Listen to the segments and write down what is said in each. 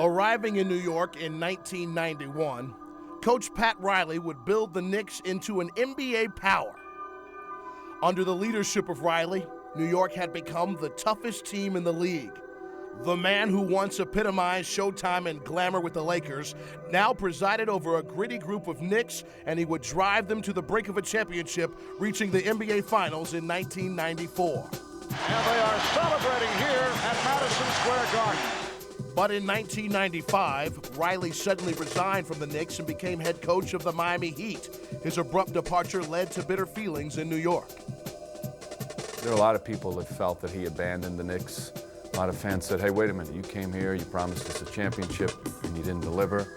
Arriving in New York in 1991, Coach Pat Riley would build the Knicks into an NBA power. Under the leadership of Riley, New York had become the toughest team in the league. The man who once epitomized showtime and glamour with the Lakers now presided over a gritty group of Knicks, and he would drive them to the brink of a championship, reaching the NBA Finals in 1994. And they are celebrating here at Madison Square Garden. But in 1995, Riley suddenly resigned from the Knicks and became head coach of the Miami Heat. His abrupt departure led to bitter feelings in New York. There are a lot of people that felt that he abandoned the Knicks. A lot of fans said, hey, wait a minute, you came here, you promised us a championship, and you didn't deliver.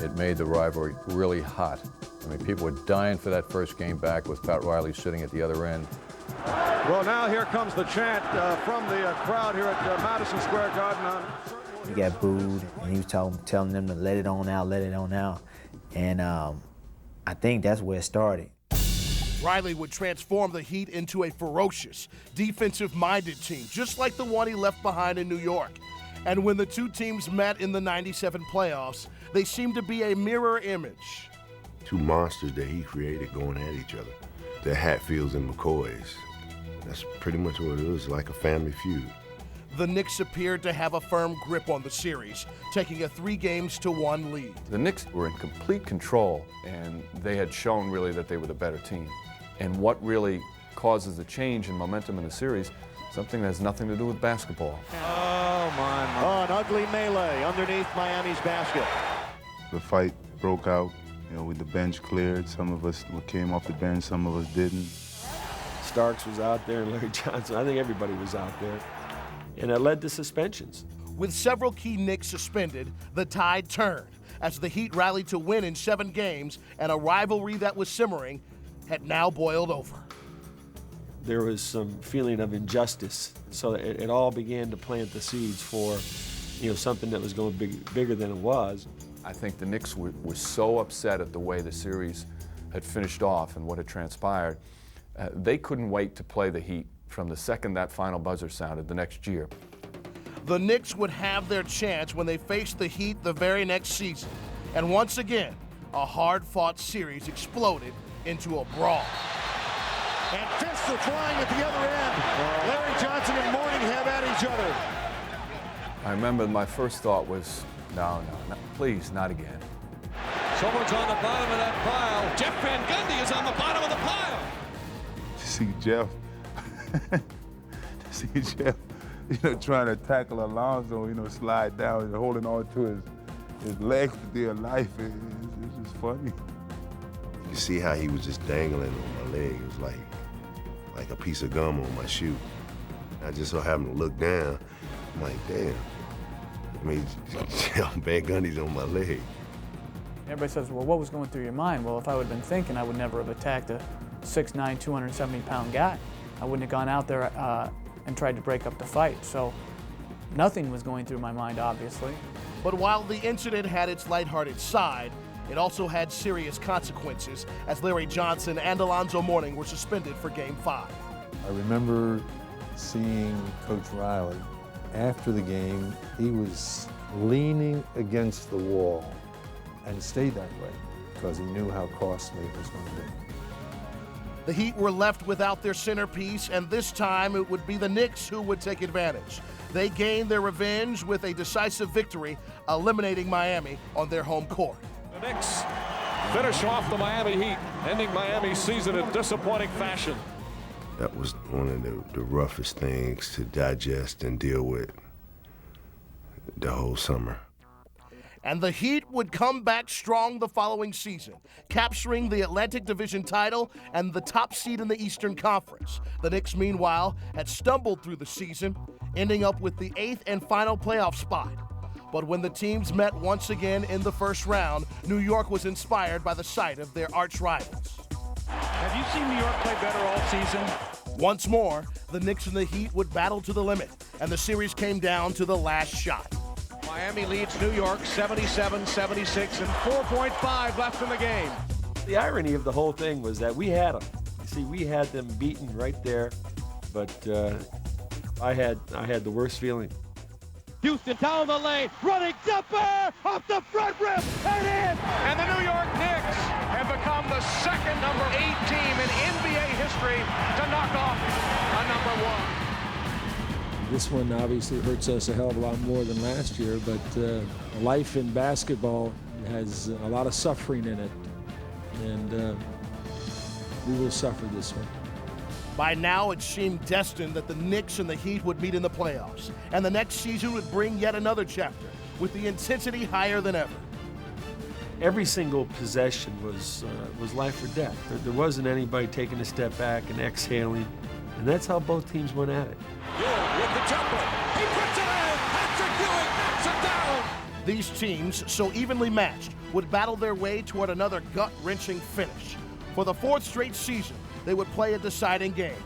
It made the rivalry really hot. I mean, people were dying for that first game back with Pat Riley sitting at the other end. Well, now here comes the chant from the crowd here at Madison Square Garden. He got booed, and he was telling them to let it on out, let it on out. And I think that's where it started. Riley would transform the Heat into a ferocious, defensive-minded team, just like the one he left behind in New York. And when the two teams met in the '97 playoffs, they seemed to be a mirror image. Two monsters that he created going at each other. The Hatfields and McCoys. That's pretty much what it was, like a family feud. The Knicks appeared to have a firm grip on the series, taking a 3-1 lead. The Knicks were in complete control, and they had shown really that they were the better team. And what really causes the change in momentum in the series, something that has nothing to do with basketball. Oh, my. Oh, an ugly melee underneath Miami's basket. The fight broke out, with the bench cleared. Some of us came off the bench, some of us didn't. Starks was out there and Larry Johnson. I think everybody was out there. And it led to suspensions. With several key Knicks suspended, the tide turned as the Heat rallied to win in 7 games, and a rivalry that was simmering had now boiled over. There was some feeling of injustice, so it all began to plant the seeds for something that was going to be bigger than it was. I think the Knicks were so upset at the way the series had finished off and what had transpired, they couldn't wait to play the Heat from the second that final buzzer sounded the next year. The Knicks would have their chance when they faced the Heat the very next season. And once again, a hard-fought series exploded into a brawl. And fists are flying at the other end. Larry Johnson and Mourning at each other. I remember my first thought was, no, please, not again. Someone's on the bottom of that pile. Jeff Van Gundy is on the bottom of the pile. To see Jeff, trying to tackle Alonzo, slide down and holding on to his legs for dear life, it's just funny. You can see how he was just dangling on my leg. It was like a piece of gum on my shoe. I just so happened to look down. I'm like, damn. Van Gundy's on my leg. Everybody says, well, what was going through your mind? Well, if I would have been thinking, I would never have attacked a 6'9", 270-pound guy. I wouldn't have gone out there and tried to break up the fight. So nothing was going through my mind, obviously. But while the incident had its lighthearted side, it also had serious consequences as Larry Johnson and Alonzo Mourning were suspended for Game 5. I remember seeing Coach Riley. After the game, he was leaning against the wall and stayed that way because he knew how costly it was going to be. The Heat were left without their centerpiece, and this time it would be the Knicks who would take advantage. They gained their revenge with a decisive victory, eliminating Miami on their home court. The Knicks finish off the Miami Heat, ending Miami's season in disappointing fashion. That was one of the roughest things to digest and deal with the whole summer. And the Heat would come back strong the following season, capturing the Atlantic Division title and the top seed in the Eastern Conference. The Knicks, meanwhile, had stumbled through the season, ending up with the 8th and final playoff spot. But when the teams met once again in the first round, New York was inspired by the sight of their arch rivals. Have you seen New York play better all season? Once more, the Knicks and the Heat would battle to the limit, and the series came down to the last shot. Miami leads New York 77-76 and 4.5 left in the game. The irony of the whole thing was that we had them. You see, we had them beaten right there, but I had the worst feeling. Houston down the lane, running jumper off the front rim, and in! And the New York Knicks have become the second number 8 team in NBA history to knock off a number 1. This one obviously hurts us a hell of a lot more than last year, but life in basketball has a lot of suffering in it, and we will suffer this one. By now, it seemed destined that the Knicks and the Heat would meet in the playoffs, and the next season would bring yet another chapter, with the intensity higher than ever. Every single possession was life or death. There wasn't anybody taking a step back and exhaling, and that's how both teams went at it. Ewing with the jumper. He puts it in. Patrick Ewing knocks it down. These teams, so evenly matched, would battle their way toward another gut-wrenching finish. For the 4th straight season, they would play a deciding game.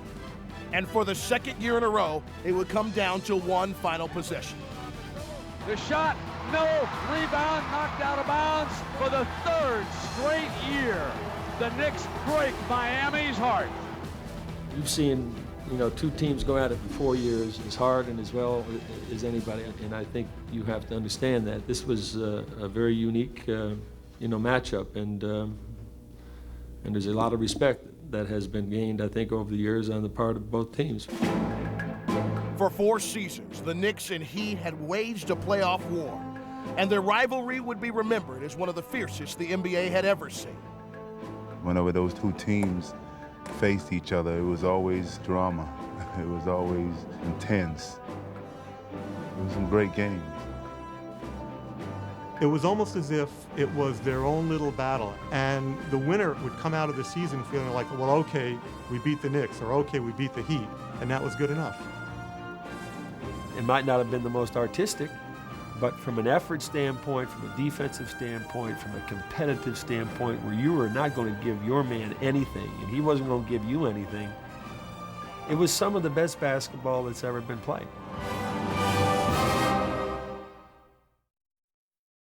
And for the 2nd year in a row, it would come down to one final possession. The shot, no, rebound, knocked out of bounds for the 3rd straight year. The Knicks break Miami's heart. You've seen, 2 teams go at it for 4 years as hard and as well as anybody, and I think you have to understand that. This was a very unique, matchup, and there's a lot of respect that has been gained, I think, over the years on the part of both teams. For 4 seasons, the Knicks and Heat had waged a playoff war, and their rivalry would be remembered as one of the fiercest the NBA had ever seen. Whenever those 2 teams faced each other, it was always drama. It was always intense. It was some great games. It was almost as if it was their own little battle, and the winner would come out of the season feeling like, well, okay, we beat the Knicks, or okay, we beat the Heat, and that was good enough. It might not have been the most artistic, but from an effort standpoint, from a defensive standpoint, from a competitive standpoint, where you were not going to give your man anything, and he wasn't going to give you anything, it was some of the best basketball that's ever been played.